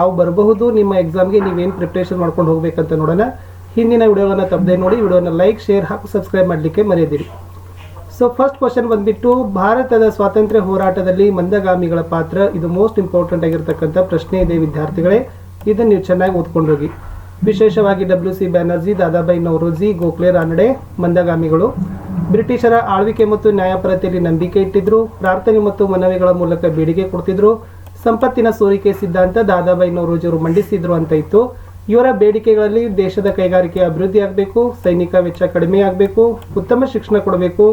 ನಾವು ಬರಬಹುದು ನಿಮ್ಮ ಎಕ್ಸಾಮ್ಗೆ ನೀವೇನು ಪ್ರಿಪ್ರೇಷನ್ ಮಾಡ್ಕೊಂಡು ಹೋಗ್ಬೇಕಂತ ನೋಡೋಣ. ಹಿಂದಿನ ವಿಡಿಯೋಗಳನ್ನು ತಪ್ಪದೆ ನೋಡಿ, ವಿಡಿಯೋನ ಲೈಕ್, ಶೇರ್ ಹಾಗೂ ಸಬ್ಸ್ಕ್ರೈಬ್ ಮಾಡಲಿಕ್ಕೆ ಮರೆಯದಿರಿ. ಸೊ ಫಸ್ಟ್ ಕ್ವಶನ್ ಬಂದ್ಬಿಟ್ಟು, ಭಾರತದ ಸ್ವಾತಂತ್ರ್ಯ ಹೋರಾಟದಲ್ಲಿ ಮಂದಗಾಮಿಗಳ ಪಾತ್ರ. ಇದು ಮೋಸ್ಟ್ ಇಂಪಾರ್ಟೆಂಟ್ ಆಗಿರ್ತಕ್ಕಂಥ ಪ್ರಶ್ನೆ ಇದೆ ವಿದ್ಯಾರ್ಥಿಗಳೇ, ಇದನ್ನು ನೀವು ಚೆನ್ನಾಗಿ ಓದ್ಕೊಂಡು ಹೋಗಿ. ವಿಶೇಷವಾಗಿ WC ಬ್ಯಾನರ್ಜಿ, ದಾದಾಬಾಯಿ ನೌರೋಜಿ, ಗೋಖಲೆ, ರಾನಡೆ ಮಂದಗಾಮಿಗಳು. ಬ್ರಿಟಿಷರ ಆಳ್ವಿಕೆ ಮತ್ತು ನ್ಯಾಯಪರತೆಯಲ್ಲಿ ನಂಬಿಕೆ ಇಟ್ಟಿದ್ರು. ಪ್ರಾರ್ಥನೆ ಮತ್ತು ಮನವಿಗಳ ಮೂಲಕ ಬೇಡಿಕೆ ಕೊಡ್ತಿದ್ರು. ಸಂಪತ್ತಿನ ಸೋರಿಕೆ ಸಿದ್ಧಾಂತ ದಾದಾಬಾಯಿ ನೌರೋಜಿ ಅವರು ಮಂಡಿಸಿದ್ರು ಅಂತ ಇತ್ತು. ಇವರ ಬೇಡಿಕೆಗಳಲ್ಲಿ ದೇಶದ ಕೈಗಾರಿಕೆ ಅಭಿವೃದ್ಧಿ ಆಗಬೇಕು, ಸೈನಿಕ ವೆಚ್ಚ ಕಡಿಮೆ ಆಗಬೇಕು, ಉತ್ತಮ ಶಿಕ್ಷಣ ಕೊಡಬೇಕು,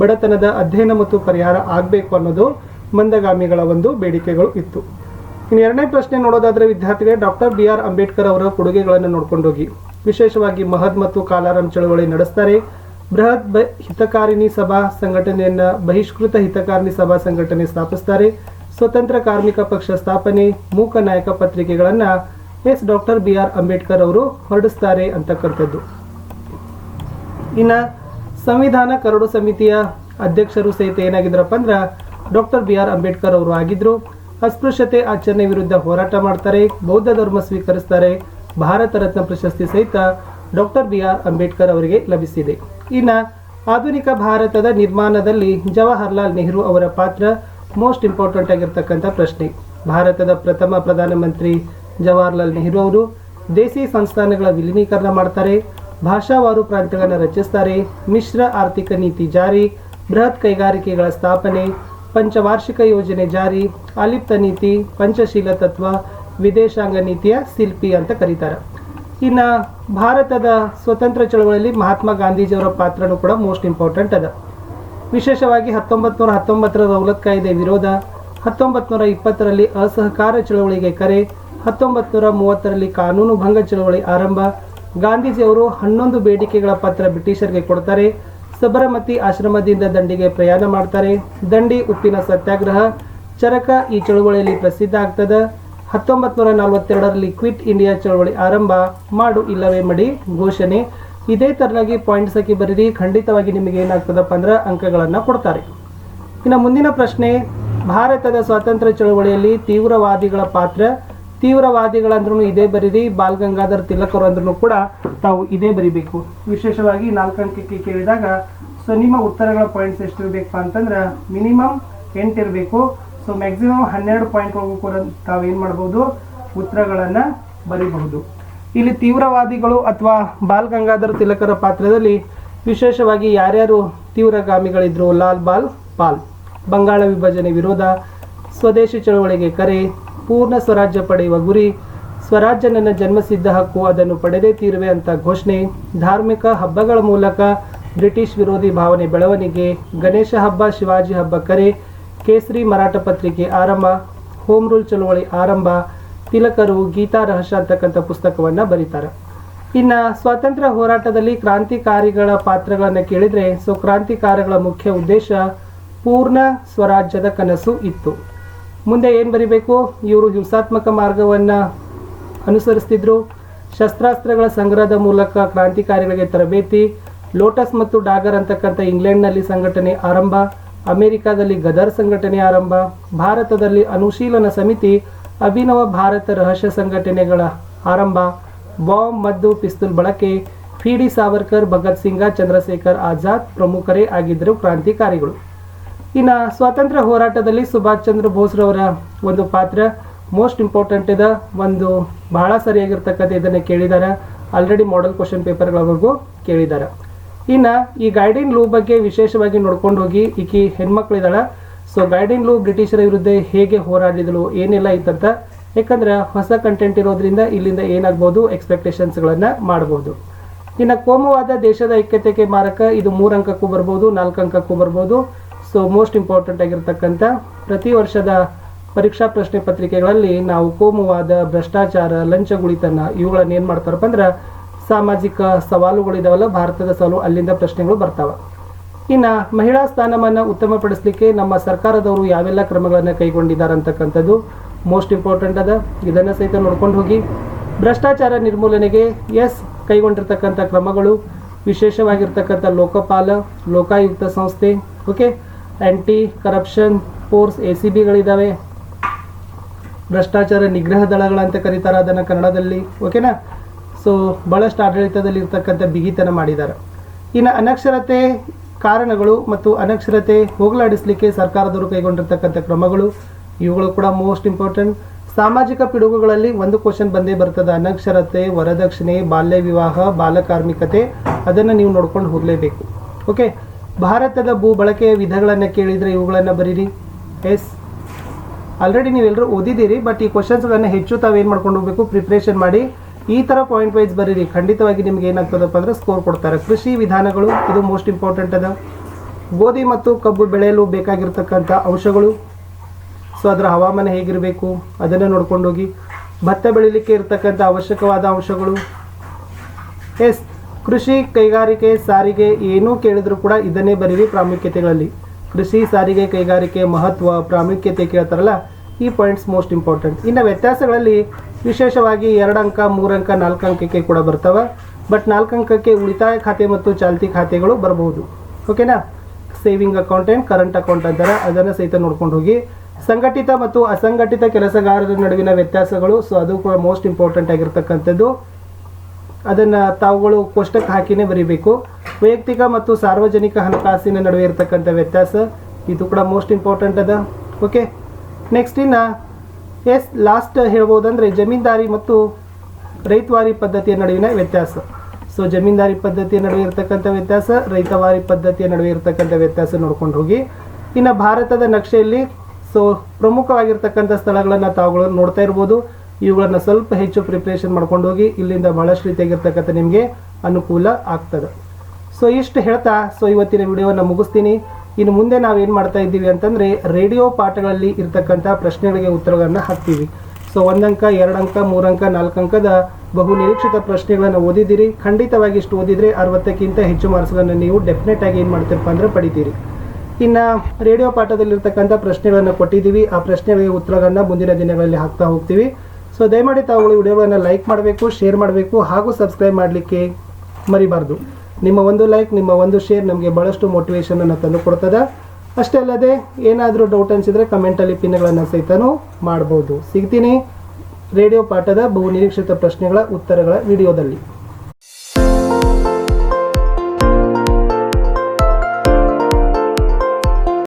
ಬಡತನದ ಅಧ್ಯಯನ ಮತ್ತು ಪರಿಹಾರ ಆಗಬೇಕು ಅನ್ನೋದು ಮಂದಗಾಮಿಗಳ ಒಂದು ಬೇಡಿಕೆಗಳು ಇತ್ತು. ಇನ್ನು ಎರಡನೇ ಪ್ರಶ್ನೆ ನೋಡೋದಾದ್ರೆ ವಿದ್ಯಾರ್ಥಿಗಳೇ, ಡಾಕ್ಟರ್ BR ಅಂಬೇಡ್ಕರ್ ಅವರ ಕೊಡುಗೆಗಳನ್ನು ನೋಡ್ಕೊಂಡು ಹೋಗಿ. ವಿಶೇಷವಾಗಿ ಮಹದ್ ಮತ್ತು ಕಾಲಾರಾಮ್ ಚಳವಳಿ ನಡೆಸ್ತಾರೆ. ಬೃಹತ್ ಹಿತಕಾರಿಣಿ ಸಭಾ ಸಂಘಟನೆಯನ್ನ ಬಹಿಷ್ಕೃತ ಹಿತಕಾರಿಣಿ ಸಭಾ ಸಂಘಟನೆ ಸ್ಥಾಪಿಸ್ತಾರೆ. ಸ್ವತಂತ್ರ ಕಾರ್ಮಿಕ ಪಕ್ಷ ಸ್ಥಾಪನೆ, ಮೂಕ ನಾಯಕ ಪತ್ರಿಕೆಗಳನ್ನ ಡಾಕ್ಟರ್ BR ಅಂಬೇಡ್ಕರ್ ಅವರು ಹೊರಡಿಸ್ತಾರೆ ಅಂತಕ್ಕಂಥದ್ದು. ಇನ್ನು ಸಂವಿಧಾನ ಕರಡು ಸಮಿತಿಯ ಅಧ್ಯಕ್ಷರು ಸಹಿತ ಏನಾಗಿದ್ರಪ್ಪ ಅಂದ್ರೆ ಡಾಕ್ಟರ್ BR ಅಂಬೇಡ್ಕರ್ ಅವರು ಆಗಿದ್ರು. ಅಸ್ಪೃಶ್ಯತೆ ಆಚರಣೆ ವಿರುದ್ಧ ಹೋರಾಟ ಮಾಡ್ತಾರೆ. ಬೌದ್ಧ ಧರ್ಮ ಸ್ವೀಕರಿಸ್ತಾರೆ. ಭಾರತ ರತ್ನ ಪ್ರಶಸ್ತಿ ಸಹಿತ ಡಾಕ್ಟರ್ BR ಅಂಬೇಡ್ಕರ್ ಅವರಿಗೆ ಲಭಿಸಿದೆ. ಇನ್ನು ಆಧುನಿಕ ಭಾರತದ ನಿರ್ಮಾಣದಲ್ಲಿ ಜವಾಹರ್ಲಾಲ್ ನೆಹರು ಅವರ ಪಾತ್ರ ಮೋಸ್ಟ್ ಇಂಪಾರ್ಟೆಂಟ್ ಆಗಿರ್ತಕ್ಕಂಥ ಪ್ರಶ್ನೆ. ಭಾರತದ ಪ್ರಥಮ ಪ್ರಧಾನಮಂತ್ರಿ ಜವಾಹರ್ಲಾಲ್ ನೆಹರು ಅವರು ದೇಸಿ ಸಂಸ್ಥಾನಗಳ ವಿಲೀನೀಕರಣ ಮಾಡ್ತಾರೆ. ಭಾಷಾವಾರು ಪ್ರಾಂತ್ಯಗಳನ್ನು ರಚಿಸ್ತಾರೆ. ಮಿಶ್ರ ಆರ್ಥಿಕ ನೀತಿ ಜಾರಿ, ಬೃಹತ್ ಕೈಗಾರಿಕೆಗಳ ಸ್ಥಾಪನೆ, ಪಂಚವಾರ್ಷಿಕ ಯೋಜನೆ ಜಾರಿ, ಆಲಿಪ್ತ ನೀತಿ, ಪಂಚಶೀಲ ತತ್ವ, ವಿದೇಶಾಂಗ ನೀತಿಯ ಶಿಲ್ಪಿ ಅಂತ ಕರೀತಾರೆ. ಇನ್ನು ಭಾರತದ ಸ್ವತಂತ್ರ ಚಳವಳಿಯಲ್ಲಿ ಮಹಾತ್ಮ ಗಾಂಧೀಜಿಯವರ ಪಾತ್ರನೂ ಕೂಡ ಮೋಸ್ಟ್ ಇಂಪಾರ್ಟೆಂಟ್ ಅದ. ವಿಶೇಷವಾಗಿ 1919ರ ರೌಲತ್ ಕಾಯ್ದೆ ವಿರೋಧ, 1920ರಲ್ಲಿ ಅಸಹಕಾರ ಚಳವಳಿಗೆ ಕರೆ, 1930ರಲ್ಲಿ ಕಾನೂನು ಭಂಗ ಚಳವಳಿ ಆರಂಭ. ಗಾಂಧೀಜಿಯವರು 11 ಬೇಡಿಕೆಗಳ ಪತ್ರ ಬ್ರಿಟಿಷರಿಗೆ ಕೊಡ್ತಾರೆ. ಸಬರಮತಿ ಆಶ್ರಮದಿಂದ ದಂಡಿಗೆ ಪ್ರಯಾಣ ಮಾಡ್ತಾರೆ. ದಂಡಿ ಉಪ್ಪಿನ ಸತ್ಯಾಗ್ರಹ, ಚರಕ ಈ ಚಳವಳಿಯಲ್ಲಿ ಪ್ರಸಿದ್ಧ ಆಗ್ತದೆ. 1942ರಲ್ಲಿ ಕ್ವಿಟ್ ಇಂಡಿಯಾ ಚಳವಳಿ ಆರಂಭ, ಮಾಡು ಇಲ್ಲವೇ ಮಡಿ ಘೋಷಣೆ. ಇದೇ ತರನಾಗಿ ಪಾಯಿಂಟ್ಸ್ ಹಾಕಿ ಬರೀರಿ, ಖಂಡಿತವಾಗಿ ನಿಮಗೆ ಏನಾಗ್ತದಪ್ಪ ಅಂದ್ರೆ ಅಂಕಗಳನ್ನು ಕೊಡ್ತಾರೆ. ಇನ್ನು ಮುಂದಿನ ಪ್ರಶ್ನೆ, ಭಾರತದ ಸ್ವಾತಂತ್ರ್ಯ ಚಳವಳಿಯಲ್ಲಿ ತೀವ್ರವಾದಿಗಳ ಪಾತ್ರ. ತೀವ್ರವಾದಿಗಳಂದ್ರೂ ಇದೇ ಬರೀರಿ, ಬಾಲ್ ಗಂಗಾಧರ್ ತಿಲಕ್ ಅವರು ಅಂದ್ರೂ ಕೂಡ ತಾವು ಇದೇ ಬರಿಬೇಕು. ವಿಶೇಷವಾಗಿ 4 ಅಂಕಕ್ಕೆ ಕೇಳಿದಾಗ ಸೊ ನಿಮ್ಮ ಉತ್ತರಗಳ ಪಾಯಿಂಟ್ಸ್ ಎಷ್ಟಿರಬೇಕಪ್ಪ ಅಂತಂದ್ರೆ ಮಿನಿಮಮ್ 8 ಇರಬೇಕು. ಸೊ ಮ್ಯಾಕ್ಸಿಮಮ್ 12 ಪಾಯಿಂಟ್ವರೆಗೂ ಕೂಡ ತಾವು ಏನು ಮಾಡ್ಬೋದು, ಉತ್ತರಗಳನ್ನು ಬರೀಬಹುದು. ಇಲ್ಲಿ ತೀವ್ರವಾದಿಗಳು ಅಥವಾ ಬಾಲ್ ಗಂಗಾಧರ್ ತಿಲಕರ ಪಾತ್ರದಲ್ಲಿ ವಿಶೇಷವಾಗಿ ಯಾರ್ಯಾರು ತೀವ್ರಗಾಮಿಗಳಿದ್ರು? ಲಾಲ್ ಬಾಲ್ ಪಾಲ್, ಬಂಗಾಳ ವಿಭಜನೆ ವಿರೋಧ, ಸ್ವದೇಶಿ ಚಳವಳಿಗೆ ಕರೆ, ಪೂರ್ಣ ಸ್ವರಾಜ್ಯ ಪಡೆಯುವ ಗುರಿ, ಸ್ವರಾಜ್ಯ ನನ್ನ ಜನ್ಮಸಿದ್ಧ ಹಕ್ಕು, ಅದನ್ನು ಪಡೆದೇ ತೀರುವೆ ಅಂತ ಘೋಷಣೆ, ಧಾರ್ಮಿಕ ಹಬ್ಬಗಳ ಮೂಲಕ ಬ್ರಿಟಿಷ್ ವಿರೋಧಿ ಭಾವನೆ ಬೆಳವಣಿಗೆ, ಗಣೇಶ ಹಬ್ಬ, ಶಿವಾಜಿ ಹಬ್ಬ ಕರೆ, ಕೇಸರಿ ಮರಾಠ ಪತ್ರಿಕೆ ಆರಂಭ, ಹೋಮ್ ರೂಲ್ ಚಳವಳಿ ಆರಂಭ, ತಿಲಕರು ಗೀತಾ ರಹಸ್ಯ ಅಂತಕ್ಕಂಥ ಪುಸ್ತಕವನ್ನು ಬರೀತಾರೆ. ಇನ್ನು ಸ್ವಾತಂತ್ರ್ಯ ಹೋರಾಟದಲ್ಲಿ ಕ್ರಾಂತಿಕಾರಿಗಳ ಪಾತ್ರಗಳನ್ನು ಕೇಳಿದರೆ, ಸೊ ಕ್ರಾಂತಿಕಾರಿಗಳ ಮುಖ್ಯ ಉದ್ದೇಶ ಪೂರ್ಣ ಸ್ವರಾಜ್ಯದ ಕನಸು ಇತ್ತು. ಮುಂದೆ ಏನು ಬರಿಬೇಕು? ಇವರು ಹಿಂಸಾತ್ಮಕ ಮಾರ್ಗವನ್ನು ಅನುಸರಿಸ್ತಿದ್ರು. ಶಸ್ತ್ರಾಸ್ತ್ರಗಳ ಸಂಗ್ರಹದ ಮೂಲಕ ಕ್ರಾಂತಿಕಾರಿಗಳಿಗೆ ತರಬೇತಿ, ಲೋಟಸ್ ಮತ್ತು ಡಾಗರ್ ಅಂತಕ್ಕಂಥ ಇಂಗ್ಲೆಂಡ್ನಲ್ಲಿ ಸಂಘಟನೆ ಆರಂಭ, ಅಮೆರಿಕಾದಲ್ಲಿ ಗದರ್ ಸಂಘಟನೆ ಆರಂಭ, ಭಾರತದಲ್ಲಿ ಅನುಶೀಲನ ಸಮಿತಿ, ಅಭಿನವ ಭಾರತ ರಹಸ್ಯ ಸಂಘಟನೆಗಳ ಆರಂಭ, ಬಾಂಬ್ ಮದ್ದು ಪಿಸ್ತೂಲ್ ಬಳಕೆ, PD ಸಾವರ್ಕರ್, ಭಗತ್ ಸಿಂಗ, ಚಂದ್ರಶೇಖರ್ ಆಜಾದ್ ಪ್ರಮುಖರೇ ಆಗಿದ್ದರು ಕ್ರಾಂತಿಕಾರಿಗಳು. ಇನ್ನು ಸ್ವಾತಂತ್ರ್ಯ ಹೋರಾಟದಲ್ಲಿ ಸುಭಾಷ್ ಚಂದ್ರ ಬೋಸ್ರವರ ಒಂದು ಪಾತ್ರ ಮೋಸ್ಟ್ ಇಂಪಾರ್ಟೆಂಟ್ ಇದೆ. ಒಂದು ಬಹಳ ಸರಿಯಾಗಿರ್ತಕ್ಕಂಥ ಇದನ್ನು ಕೇಳಿದ್ದಾರೆ, ಆಲ್ರೆಡಿ ಮಾಡೆಲ್ ಕ್ವಶನ್ ಪೇಪರ್ಗಳವರೆಗೂ ಕೇಳಿದ್ದಾರೆ. ಇನ್ನು ಈ ಗೈಡಿನ್ ಲೂ ಬಗ್ಗೆ ವಿಶೇಷವಾಗಿ ನೋಡ್ಕೊಂಡು ಹೋಗಿ. ಈಕಿ ಹೆಣ್ಮಕ್ಳಿದಾಳ. ಸೊ ಗೈಡಿನ್ ಲೂ ಬ್ರಿಟಿಷರ ವಿರುದ್ಧ ಹೇಗೆ ಹೋರಾಡಿದಳು, ಏನೆಲ್ಲ ಇತ್ತಂತ. ಯಾಕಂದ್ರೆ ಹೊಸ ಕಂಟೆಂಟ್ ಇರೋದ್ರಿಂದ ಇಲ್ಲಿಂದ ಏನಾಗ್ಬೋದು, ಎಕ್ಸ್ಪೆಕ್ಟೇಷನ್ಸ್ಗಳನ್ನು ಮಾಡ್ಬೋದು. ಇನ್ನು ಕೋಮುವಾದ ದೇಶದ ಐಕ್ಯತೆಗೆ ಮಾರಕ, ಇದು 3 ಅಂಕಕ್ಕೂ ಬರ್ಬೋದು, 4 ಅಂಕಕ್ಕೂ ಬರ್ಬೋದು. ಸೊ ಮೋಸ್ಟ್ ಇಂಪಾರ್ಟೆಂಟ್ ಆಗಿರ್ತಕ್ಕಂಥ ಪ್ರತಿ ವರ್ಷದ ಪರೀಕ್ಷಾ ಪ್ರಶ್ನೆ ಪತ್ರಿಕೆಗಳಲ್ಲಿ ನಾವು ಕೋಮುವಾದ, ಭ್ರಷ್ಟಾಚಾರ, ಲಂಚಗುಳಿತನ ಇವುಗಳನ್ನು ಏನು ಮಾಡ್ತಾರಪ್ಪ ಅಂದ್ರೆ ಸಾಮಾಜಿಕ ಸವಾಲುಗಳಿದಾವಲ್ಲ, ಭಾರತದ ಸವಾಲು, ಅಲ್ಲಿಂದ ಪ್ರಶ್ನೆಗಳು ಬರ್ತಾವೆ. ಇನ್ನು ಮಹಿಳಾ ಸ್ಥಾನಮಾನ ಉತ್ತಮಪಡಿಸಲಿಕ್ಕೆ ನಮ್ಮ ಸರ್ಕಾರದವರು ಯಾವೆಲ್ಲ ಕ್ರಮಗಳನ್ನು ಕೈಗೊಂಡಿದ್ದಾರೆ ಅಂತಕ್ಕಂಥದ್ದು ಮೋಸ್ಟ್ ಇಂಪಾರ್ಟೆಂಟ್ ಅದ. ಇದನ್ನು ಸಹಿತ ನೋಡ್ಕೊಂಡು ಹೋಗಿ. ಭ್ರಷ್ಟಾಚಾರ ನಿರ್ಮೂಲನೆಗೆ ಕೈಗೊಂಡಿರ್ತಕ್ಕಂಥ ಕ್ರಮಗಳು ವಿಶೇಷವಾಗಿರ್ತಕ್ಕಂಥ ಲೋಕಪಾಲ, ಲೋಕಾಯುಕ್ತ ಸಂಸ್ಥೆ, ಓಕೆ, ಆ್ಯಂಟಿ ಕರಪ್ಷನ್ ಫೋರ್ಸ್ ACBಗಳಿದ್ದಾವೆ. ಭ್ರಷ್ಟಾಚಾರ ನಿಗ್ರಹ ದಳಗಳಂತ ಕರೀತಾರೆ ಅದನ್ನು ಕನ್ನಡದಲ್ಲಿ, ಓಕೆನಾ. ಸೊ ಭಾಳಷ್ಟು ಆಡಳಿತದಲ್ಲಿ ಇರ್ತಕ್ಕಂಥ ಬಿಗಿತನ ಮಾಡಿದ್ದಾರೆ. ಇನ್ನು ಅನಕ್ಷರತೆ ಕಾರಣಗಳು ಮತ್ತು ಅನಕ್ಷರತೆ ಹೋಗಲಾಡಿಸಲಿಕ್ಕೆ ಸರ್ಕಾರದವರು ಕೈಗೊಂಡಿರ್ತಕ್ಕಂಥ ಕ್ರಮಗಳು, ಇವುಗಳು ಕೂಡ ಮೋಸ್ಟ್ ಇಂಪಾರ್ಟೆಂಟ್. ಸಾಮಾಜಿಕ ಪಿಡುಗುಗಳಲ್ಲಿ ಒಂದು ಕ್ವಶನ್ ಬಂದೇ ಬರ್ತದೆ, ಅನಕ್ಷರತೆ, ವರದಕ್ಷಿಣೆ, ಬಾಲ್ಯ ವಿವಾಹ, ಬಾಲಕಾರ್ಮಿಕತೆ, ಅದನ್ನು ನೀವು ನೋಡ್ಕೊಂಡು ಹೋಗಲೇಬೇಕು. ಓಕೆ, ಭಾರತದ ಭೂ ಬಳಕೆಯ ವಿಧಗಳನ್ನು ಕೇಳಿದರೆ ಇವುಗಳನ್ನು ಬರೀರಿ. ಎಸ್, ಆಲ್ರೆಡಿ ನೀವೆಲ್ಲರೂ ಓದಿದ್ದೀರಿ, ಬಟ್ ಈ ಕ್ವಶನ್ಸ್ಗಳನ್ನು ಹೆಚ್ಚು ತಾವೇನು ಮಾಡ್ಕೊಂಡು ಹೋಗಬೇಕು, ಪ್ರಿಪ್ರೇಷನ್ ಮಾಡಿ ಈ ಥರ ಪಾಯಿಂಟ್ ವೈಸ್ ಬರೀರಿ. ಖಂಡಿತವಾಗಿ ನಿಮ್ಗೆ ಏನಾಗ್ತದಪ್ಪ ಅಂದರೆ ಸ್ಕೋರ್ ಕೊಡ್ತಾರೆ. ಕೃಷಿ ವಿಧಾನಗಳು, ಇದು ಮೋಸ್ಟ್ ಇಂಪಾರ್ಟೆಂಟ್ ಅದ. ಗೋಧಿ ಮತ್ತು ಕಬ್ಬು ಬೆಳೆಯಲು ಬೇಕಾಗಿರ್ತಕ್ಕಂಥ ಅಂಶಗಳು, ಸೊ ಅದರ ಹವಾಮಾನ ಹೇಗಿರಬೇಕು ಅದನ್ನು ನೋಡ್ಕೊಂಡು ಹೋಗಿ. ಭತ್ತ ಬೆಳೀಲಿಕ್ಕೆ ಇರತಕ್ಕಂಥ ಅವಶ್ಯಕವಾದ ಅಂಶಗಳು. ಎಸ್, ಕೃಷಿ, ಕೈಗಾರಿಕೆ, ಸಾರಿಗೆ, ಏನೂ ಕೇಳಿದ್ರು ಕೂಡ ಇದನ್ನೇ ಬರೀರಿ ಪ್ರಾಮುಖ್ಯತೆಗಳಲ್ಲಿ. ಕೃಷಿ, ಸಾರಿಗೆ, ಕೈಗಾರಿಕೆ, ಮಹತ್ವ, ಪ್ರಾಮುಖ್ಯತೆ ಕೇಳ್ತಾರಲ್ಲ, ಈ ಪಾಯಿಂಟ್ಸ್ ಮೋಸ್ಟ್ ಇಂಪಾರ್ಟೆಂಟ್. ಇನ್ನು ವ್ಯತ್ಯಾಸಗಳಲ್ಲಿ ವಿಶೇಷವಾಗಿ 2 ಅಂಕ, 3 ಅಂಕ, 4 ಅಂಕಕ್ಕೆ ಕೂಡ ಬರ್ತವೆ. ಬಟ್ 4 ಅಂಕಕ್ಕೆ ಉಳಿತಾಯ ಖಾತೆ ಮತ್ತು ಚಾಲ್ತಿ ಖಾತೆಗಳು ಬರಬಹುದು. ಓಕೆನಾ. Saving account and current account ಅಂತಾರೆ, ಅದನ್ನು ಸಹಿತ ನೋಡ್ಕೊಂಡು ಹೋಗಿ. ಸಂಘಟಿತ ಮತ್ತು ಅಸಂಘಟಿತ ಕೆಲಸಗಾರರ ನಡುವಿನ ವ್ಯತ್ಯಾಸಗಳು, ಸೊ ಅದು ಕೂಡ ಮೋಸ್ಟ್ ಇಂಪಾರ್ಟೆಂಟ್ ಆಗಿರ್ತಕ್ಕಂಥದ್ದು. ಅದನ್ನು ತಾವುಗಳು ಕೋಷ್ಟಕ ಹಾಕಿನೇ ಬರೀಬೇಕು. ವೈಯಕ್ತಿಕ ಮತ್ತು ಸಾರ್ವಜನಿಕ ಹಣಕಾಸಿನ ನಡುವೆ ಇರತಕ್ಕಂಥ ವ್ಯತ್ಯಾಸ, ಇದು ಕೂಡ ಮೋಸ್ಟ್ ಇಂಪಾರ್ಟೆಂಟ್ ಅದ. ಓಕೆ, ನೆಕ್ಸ್ಟ್ ಇನ್ನು ಎಸ್ ಲಾಸ್ಟ್ ಹೇಳ್ಬೋದಂದರೆ ಜಮೀನ್ದಾರಿ ಮತ್ತು ರೈತವಾರಿ ಪದ್ಧತಿಯ ನಡುವಿನ ವ್ಯತ್ಯಾಸ. ಸೊ ಜಮೀನ್ದಾರಿ ಪದ್ಧತಿಯ ನಡುವೆ ಇರತಕ್ಕಂಥ ವ್ಯತ್ಯಾಸ, ರೈತವಾರಿ ಪದ್ಧತಿಯ ನಡುವೆ ಇರತಕ್ಕಂಥ ವ್ಯತ್ಯಾಸ ನೋಡ್ಕೊಂಡು ಹೋಗಿ. ಇನ್ನು ಭಾರತದ ನಕ್ಷೆಯಲ್ಲಿ ಸೊ ಪ್ರಮುಖವಾಗಿರ್ತಕ್ಕಂಥ ಸ್ಥಳಗಳನ್ನು ತಾವುಗಳು ನೋಡ್ತಾ ಇರ್ಬೋದು. ಇವುಗಳನ್ನು ಸ್ವಲ್ಪ ಹೆಚ್ಚು ಪ್ರಿಪ್ರೇಷನ್ ಮಾಡ್ಕೊಂಡು ಹೋಗಿ, ಇಲ್ಲಿಂದ ಭಾಳಷ್ಟು ರೀತಿಯಾಗಿರ್ತಕ್ಕಂಥ ನಿಮಗೆ ಅನುಕೂಲ ಆಗ್ತದೆ. ಸೊ ಇಷ್ಟು ಹೇಳ್ತಾ ಸೊ ಇವತ್ತಿನ ವಿಡಿಯೋವನ್ನು ಮುಗಿಸ್ತೀನಿ. ಇನ್ನು ಮುಂದೆ ನಾವೇನು ಮಾಡ್ತಾ ಇದ್ದೀವಿ ಅಂತಂದರೆ ರೇಡಿಯೋ ಪಾಠಗಳಲ್ಲಿ ಇರ್ತಕ್ಕಂಥ ಪ್ರಶ್ನೆಗಳಿಗೆ ಉತ್ತರಗಳನ್ನು ಹಾಕ್ತೀವಿ. ಸೊ 1 ಅಂಕ, 2 ಅಂಕ, 3 ಅಂಕ, 4 ಅಂಕದ ಬಹು ನಿರೀಕ್ಷಿತ ಪ್ರಶ್ನೆಗಳನ್ನು ಓದಿದ್ದೀರಿ. ಖಂಡಿತವಾಗಿ ಇಷ್ಟು ಓದಿದರೆ 60ಕ್ಕಿಂತ ಹೆಚ್ಚು ಮಾರ್ಕ್ಸ್ಗಳನ್ನು ನೀವು ಡೆಫಿನೆಟ್ ಆಗಿ ಏನು ಮಾಡ್ತೀರಪ್ಪ ಅಂದರೆ ಪಡಿತೀರಿ. ಇನ್ನು ರೇಡಿಯೋ ಪಾಠದಲ್ಲಿರ್ತಕ್ಕಂಥ ಪ್ರಶ್ನೆಗಳನ್ನು ಕೊಟ್ಟಿದ್ದೀವಿ, ಆ ಪ್ರಶ್ನೆಗಳಿಗೆ ಉತ್ತರಗಳನ್ನು ಮುಂದಿನ ದಿನಗಳಲ್ಲಿ ಹಾಕ್ತಾ ಹೋಗ್ತೀವಿ. ಸೊ ದಯಮಾಡಿ ತಾವುಗಳು ವಿಡಿಯೋಗಳನ್ನು ಲೈಕ್ ಮಾಡಬೇಕು, ಶೇರ್ ಮಾಡಬೇಕು, ಹಾಗೂ ಸಬ್ಸ್ಕ್ರೈಬ್ ಮಾಡಲಿಕ್ಕೆ ಮರಿಬಾರ್ದು. ನಿಮ್ಮ ಒಂದು ಲೈಕ್, ನಿಮ್ಮ ಒಂದು ಶೇರ್ ನಮಗೆ ಭಾಳಷ್ಟು ಮೋಟಿವೇಶನನ್ನು ತಂದು ಕೊಡ್ತದೆ. ಅಷ್ಟೇ ಅಲ್ಲದೆ ಏನಾದರೂ ಡೌಟ್ ಅನಿಸಿದರೆ ಕಮೆಂಟಲ್ಲಿ ಪಿನ್ಗಳನ್ನು ಸಹಿತನೂ ಮಾಡ್ಬೋದು. ಸಿಗ್ತೀನಿ ರೇಡಿಯೋ ಪಾಠದ ಬಹು ನಿರೀಕ್ಷಿತ ಪ್ರಶ್ನೆಗಳ ಉತ್ತರಗಳ ವಿಡಿಯೋದಲ್ಲಿ.